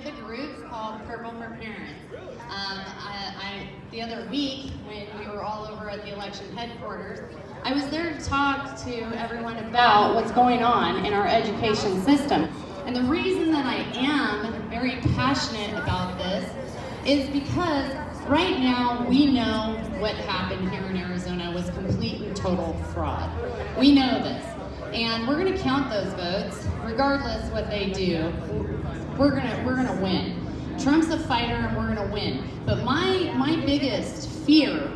with a group called Purple for Parents. The other week, when we were all over at the election headquarters, I was there to talk to everyone about what's going on in our education system. And the reason that I am very passionate about this is because right now we know what happened here in Arizona was complete and total fraud. We know this. And we're going to count those votes, regardless what they do. We're gonna win. Trump's a fighter, and we're gonna win. But my biggest fear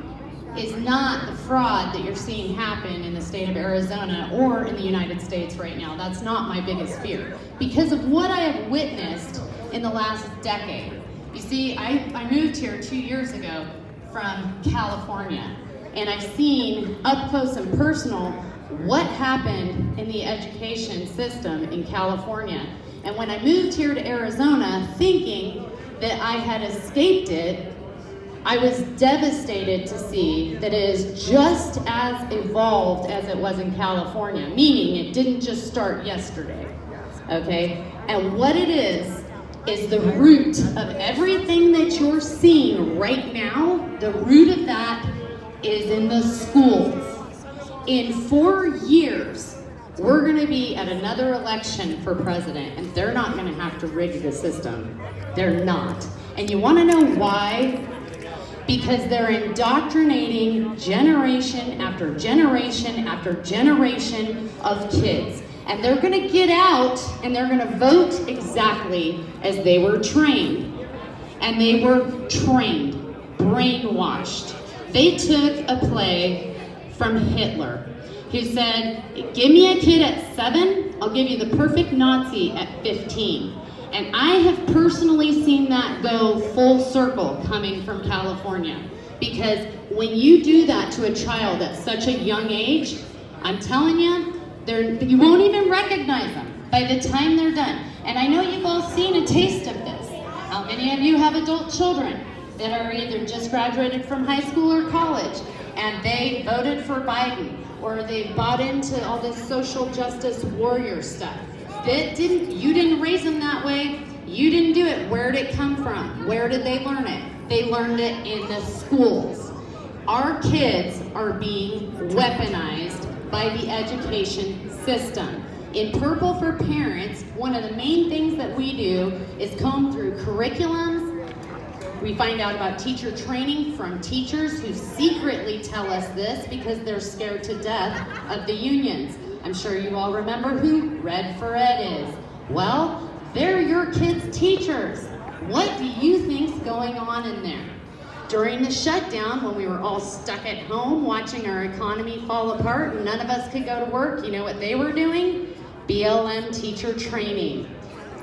is not the fraud that you're seeing happen in the state of Arizona or in the United States right now. That's not my biggest fear, because of what I have witnessed in the last decade. You see, I moved here 2 years ago from California, and I've seen up close and personal what happened in the education system in California. And when I moved here to Arizona thinking that I had escaped it, I was devastated to see that it is just as evolved as it was in California, meaning it didn't just start yesterday, okay? And what it is the root of everything that you're seeing right now. The root of that is in the schools. In 4 years, we're going to be at another election for president, and they're not going to have to rig the system. They're not. And you want to know why? Because they're indoctrinating generation after generation after generation of kids. And they're going to get out and they're going to vote exactly as they were trained. And they were trained, brainwashed. They took a play from Hitler, who said, give me a kid at 7, I'll give you the perfect Nazi at 15. And I have personally seen that go full circle coming from California. Because when you do that to a child at such a young age, I'm telling you, you won't even recognize them by the time they're done. And I know you've all seen a taste of this. How many of you have adult children that are either just graduated from high school or college, and they voted for Biden, or they bought into all this social justice warrior stuff? You didn't raise them that way. You didn't do it. Where did it come from? Where did they learn it? They learned it in the schools. Our kids are being weaponized by the education system. In Purple for Parents, one of the main things that we do is comb through curriculums. We find out about teacher training from teachers who secretly tell us this because they're scared to death of the unions. I'm sure you all remember who Red for Ed is. Well, they're your kids' teachers. What do you think's going on in there? During the shutdown, when we were all stuck at home watching our economy fall apart and none of us could go to work, you know what they were doing? BLM teacher training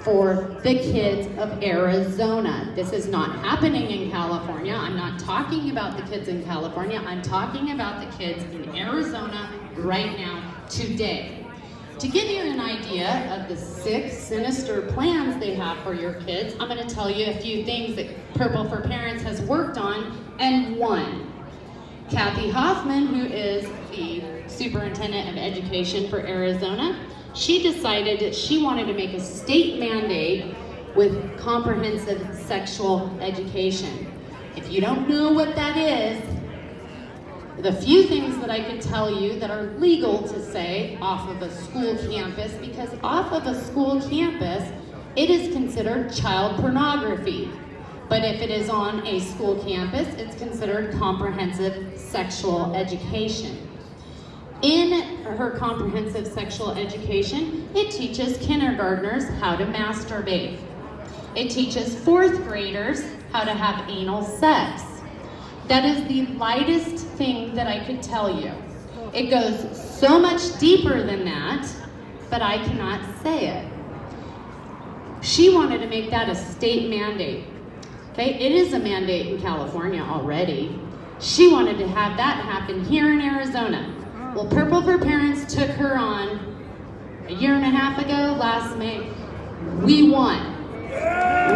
for the kids of Arizona. This is not happening in California. I'm not talking about the kids in California. I'm talking about the kids in Arizona right now, today. To give you an idea of the 6 sinister plans they have for your kids, I'm going to tell you a few things that Purple for Parents has worked on and won. Kathy Hoffman, who is the superintendent of education for Arizona, she decided that she wanted to make a state mandate with comprehensive sexual education. If you don't know what that is, the few things that I could tell you that are legal to say off of a school campus, because off of a school campus, it is considered child pornography. But if it is on a school campus, it's considered comprehensive sexual education. In her comprehensive sexual education, it teaches kindergartners how to masturbate. It teaches 4th graders how to have anal sex. That is the lightest thing that I could tell you. It goes so much deeper than that, but I cannot say it. She wanted to make that a state mandate. Okay, it is a mandate in California already. She wanted to have that happen here in Arizona. Well, Purple for Parents took her on a year and a half ago, last May. We won.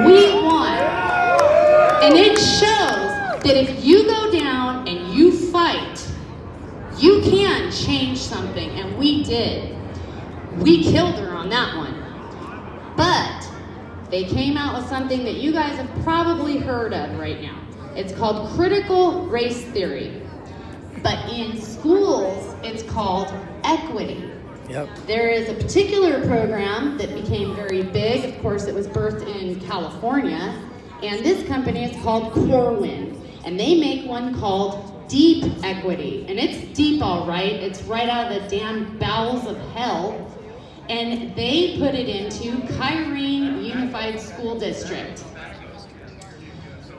We won. And it shows that if you go down and you fight, you can change something, and we did. We killed her on that one. But they came out with something that you guys have probably heard of right now. It's called critical race theory. But in schools, it's called equity. Yep. There is a particular program that became very big. Of course, it was birthed in California. And this company is called Corwin. And they make one called Deep Equity. And it's deep, all right. It's right out of the damn bowels of hell. And they put it into Kyrene Unified School District.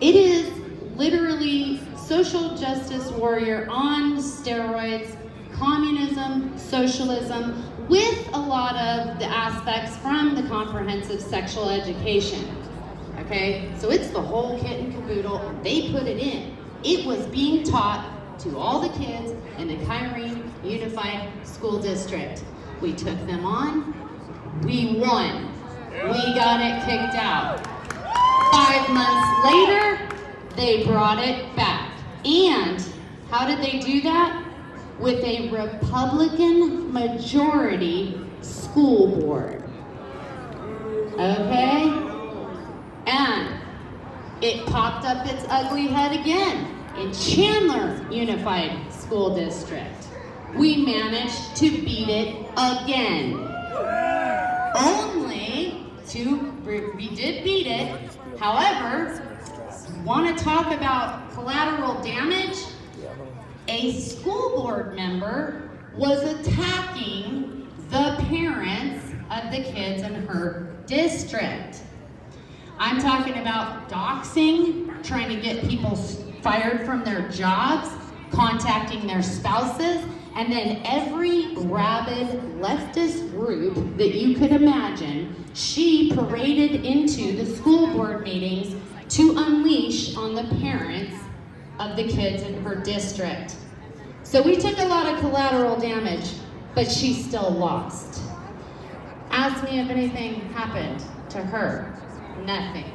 It is literally social justice warrior on steroids, communism, socialism, with a lot of the aspects from the comprehensive sexual education. Okay, so it's the whole kit and caboodle. They put it in. It was being taught to all the kids in the Kyrene Unified School District. We took them on. We won. We got it kicked out. 5 months later, they brought it back. And how did they do that? With a Republican majority school board. Okay? And it popped up its ugly head again in Chandler Unified School District. We managed to beat it again. We did beat it. However, want to talk about collateral damage? A school board member was attacking the parents of the kids in her district. I'm talking about doxing, trying to get people fired from their jobs, contacting their spouses, and then every rabid leftist group that you could imagine, she paraded into the school board meetings to unleash on the parents of the kids in her district. So we took a lot of collateral damage, but she still lost. Ask me if anything happened to her. Nothing.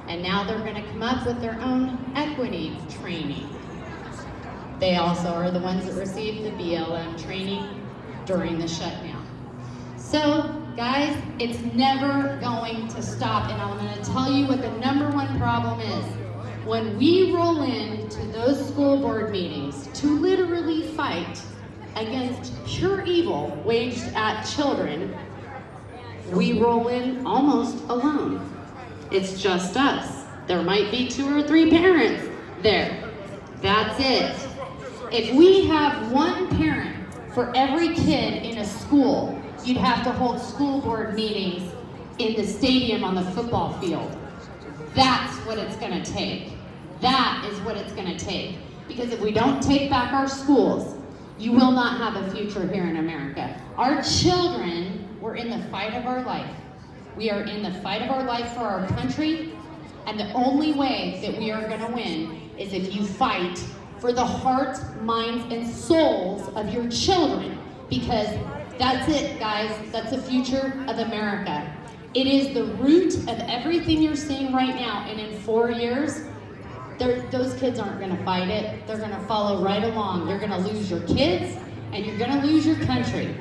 And now they're going to come up with their own equity training. They also are the ones that received the BLM training during the shutdown. So, guys, it's never going to stop. And I'm going to tell you what the number one problem is. When we roll into those school board meetings to literally fight against pure evil waged at children, we roll in almost alone. It's just us. There might be 2 or 3 parents there. That's it. If we have one parent for every kid in a school, you'd have to hold school board meetings in the stadium on the football field. That's what it's going to take. That is what it's going to take. Because if we don't take back our schools, you will not have a future here in America. Our children were in the fight of our life. We are in the fight of our life for our country, and the only way that we are going to win is if you fight for the hearts, minds, and souls of your children, because that's it, guys. That's the future of America. It is the root of everything you're seeing right now, and in 4 years, those kids aren't going to fight it. They're going to follow right along. You're going to lose your kids, and you're going to lose your country.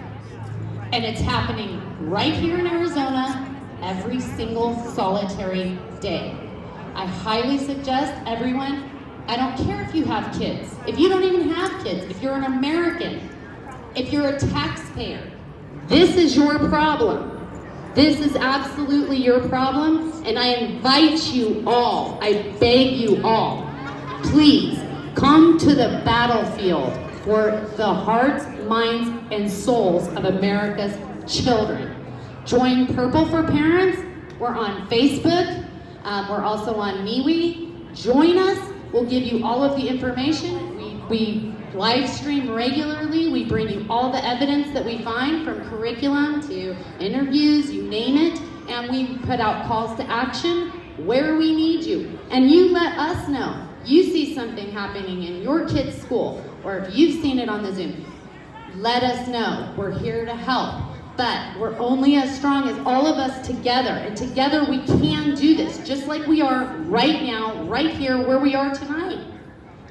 And it's happening right here in Arizona every single solitary day. I highly suggest everyone, I don't care if you have kids, if you don't even have kids, if you're an American, if you're a taxpayer, this is your problem. This is absolutely your problem, and I invite you all, I beg you all, please come to the battlefield for the hearts, minds, and souls of America's children. Join Purple for Parents. We're on Facebook. We're also on MeWe. Join us. We'll give you all of the information. We live stream regularly. We bring you all the evidence that we find, from curriculum to interviews, you name it. And we put out calls to action where we need you. And you let us know. You see something happening in your kid's school, or if you've seen it on the Zoom, let us know. We're here to help. But we're only as strong as all of us together. And together we can do this, just like we are right now, right here, where we are tonight.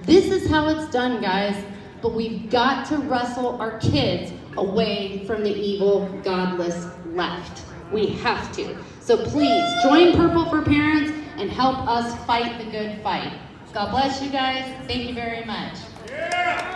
This is how it's done, guys. But we've got to wrestle our kids away from the evil, godless left. We have to. So please, join Purple for Parents and help us fight the good fight. God bless you guys. Thank you very much. Yeah.